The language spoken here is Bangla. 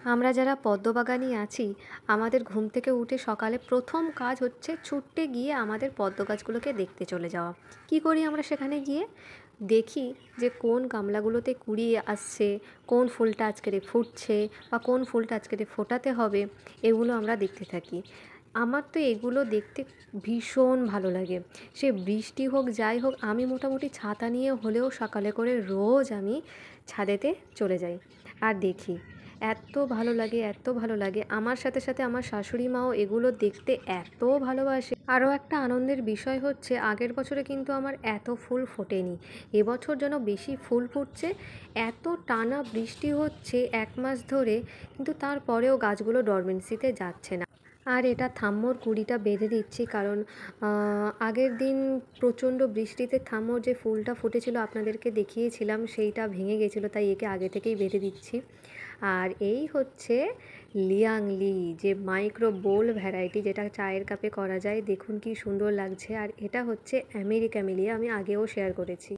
আমরা যারা পদ্মবাগানি আছি, আমাদের ঘুম থেকে উঠে সকালে প্রথম কাজ হচ্ছে ছুট্টে গিয়ে আমাদের পদ্ম গাছগুলোকে দেখতে চলে যাওয়া। কী করি আমরা সেখানে গিয়ে? দেখি যে কোন গামলাগুলোতে কুড়ি আসছে, কোন ফুলটা আজকেরে ফুটছে বা কোন ফুলটা আজকেরে ফোটাতে হবে, এগুলো আমরা দেখতে থাকি। আমার তো এগুলো দেখতে ভীষণ ভালো লাগে। সে বৃষ্টি হোক যাই হোক, আমি মোটামুটি ছাতা নিয়ে হলেও সকালে করে রোজ আমি ছাদেতে চলে যাই আর দেখি। এত ভালো লাগে, এত ভালো লাগে। আমার সাথে সাথে আমার শাশুড়ি মাও এগুলো দেখতে এত ভালোবাসে। আরও একটা আনন্দের বিষয় হচ্ছে, আগের বছরে কিন্তু আমার এত ফুল ফোটেনি। এবছর যেন বেশি ফুল ফুটছে। এত টানা বৃষ্টি হচ্ছে 1 মাস ধরে, কিন্তু তারপরেও গাছগুলো ডরমেন্সিতে যাচ্ছে না। আর এটা থাম্মোর কুঁড়িটা বেঁধে দিচ্ছি, কারণ আগের দিন প্রচণ্ড বৃষ্টিতে থাম্মোর যে ফুলটা ফুটেছিল আপনাদেরকে দেখিয়েছিলাম, সেইটা ভেঙে গেছিলো, তাই একে আগে থেকেই বেঁধে দিচ্ছি। আর এই হচ্ছে লিয়াংলি, যে মাইক্রো বোল ভ্যারাইটি, যেটা চায়ের কাপে করা যায়। দেখুন কি সুন্দর লাগছে। আর এটা হচ্ছে আমেরিকা মিলিয়া, আমি আগেও শেয়ার করেছি।